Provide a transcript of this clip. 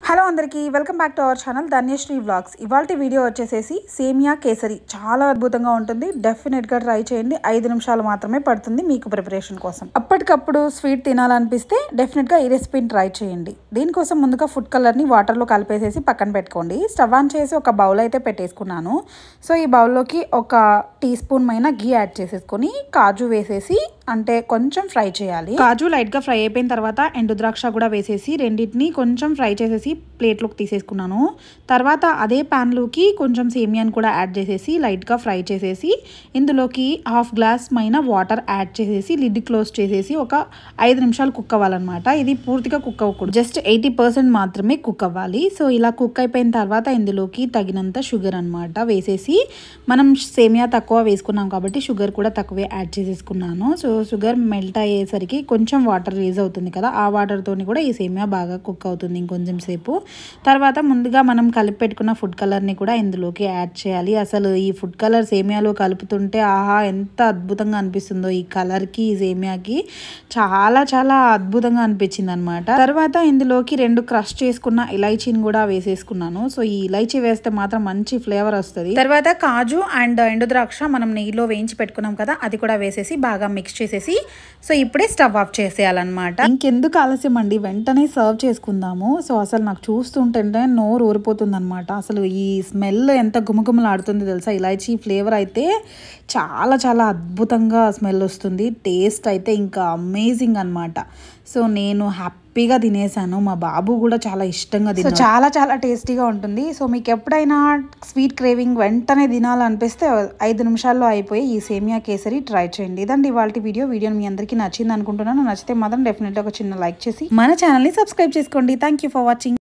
Hello అందరికీ welcome back to our channel Dhanyasri vlogs. ఇవాల్టి video వచ్చేసేసి సేమియా కేసరి చాలా అద్భుతంగా ఉంటుంది. డెఫినెట్గా ట్రై చేయండి. 5 నిమిషాలు మాత్రమే పడుతుంది మీకు ప్రిపరేషన్ కోసం. అప్పటికప్పుడు స్వీట్ తినాలనిపిస్తే డెఫినెట్గా ఈ రెసిపీని ట్రై చేయండి. దీనికోసం ముందుగా ఫుడ్ కలర్ని వాటర్లో కలిపేసేసి పక్కన పెట్టుకోండి. స్టవ్ ఆన్ చేసి ఒక బౌల్ అయితే పెట్టేసుకున్నాను. సో ఈ బౌల్లోకి ఒక టీ స్పూన్ మైన ఘీ యాడ్ చేసేసుకొని కాజు వేసేసి అంటే కొంచెం ఫ్రై చేయాలి. కాజు లైట్గా ఫ్రై అయిపోయిన తర్వాత ఎండు ద్రాక్ష కూడా వేసేసి రెండింటిని కొంచెం ఫ్రై చేసేసి ప్లేట్లోకి తీసేసుకున్నాను. తర్వాత అదే ప్యాన్లోకి కొంచెం సేమియాని కూడా యాడ్ చేసేసి లైట్గా ఫ్రై చేసేసి ఇందులోకి హాఫ్ గ్లాస్ మైన వాటర్ యాడ్ చేసేసి లిడ్ క్లోజ్ చేసేసి ఒక 5 నిమిషాలు కుక్ అవ్వాలన్నమాట. ఇది పూర్తిగా కుక్ అవ్వకూడదు, జస్ట్ 80% మాత్రమే కుక్ అవ్వాలి. సో ఇలా కుక్ అయిపోయిన తర్వాత ఇందులోకి తగినంత షుగర్ అనమాట వేసేసి, మనం సేమియా తక్కువ వేసుకున్నాం కాబట్టి షుగర్ కూడా తక్కువే యాడ్ చేసేసుకున్నాను. సో షుగర్ మెల్ట్ అయ్యేసరికి కొంచెం వాటర్ రిలీజ్ అవుతుంది కదా, ఆ వాటర్తో కూడా ఈ సేమియా బాగా కుక్ అవుతుంది ఇంకొంచెం సేపు. తర్వాత ముందుగా మనం కలిపి పెట్టుకున్న ఫుడ్ కలర్ని కూడా ఇందులోకి యాడ్ చేయాలి. అసలు ఈ ఫుడ్ కలర్ సేమియాలో కలుపుతుంటే ఆహా ఎంత అద్భుతంగా అనిపిస్తుందో, ఈ కలర్కి ఈ సేమియాకి చాలా చాలా అద్భుతంగా అనిపించింది అనమాట. తర్వాత ఇందులోకి 2 క్రష్ చేసుకున్న ఇలైచీని కూడా వేసేసుకున్నాను. సో ఈ ఇలైచీ వేస్తే మాత్రం మంచి ఫ్లేవర్ వస్తుంది. తర్వాత కాజు అండ్ ఎండు ద్రాక్ష మనం నెయ్యిలో వేయించి పెట్టుకున్నాం కదా, అది కూడా వేసేసి బాగా మిక్స్ చేసేసి సో ఇప్పుడే స్టవ్ ఆఫ్ చేసేయాలన్నమాట. ఇంకెందుకు ఆలస్యం అండి, వెంటనే సర్వ్ చేసుకుందాము. సో అసలు నాకు చూస్తుంటే నోరు ఊరిపోతుంది అనమాట. అసలు ఈ స్మెల్ ఎంత గుమగుమలాడుతుంది తెలుసా. ఇలాచీ ఫ్లేవర్ అయితే చాలా చాలా అద్భుతంగా స్మెల్ వస్తుంది. టేస్ట్ అయితే ఇంకా అమేజింగ్ అనమాట. సో నేను హ్యాపీగా తినేసాను, మా బాబు కూడా చాలా ఇష్టంగా తిన్నాడు. సో చాలా చాలా టేస్టీగా ఉంటుంది. సో మీకు ఎప్పుడైనా స్వీట్ క్రేవింగ్ వెంటనే తినాలనిపిస్తే 5 నిమిషాల్లో అయిపోయి ఈ సేమియా కేసరి ట్రై చేయండి. ఇదండి ఇవాళ వీడియో మీ అందరికీ నచ్చింది అనుకుంటున్నాను. నచ్చితే మాత్రం డెఫినెట్గా ఒక చిన్న లైక్ చేసి మన ఛానల్ని సబ్స్క్రైబ్ చేసుకోండి. Thank you for watching.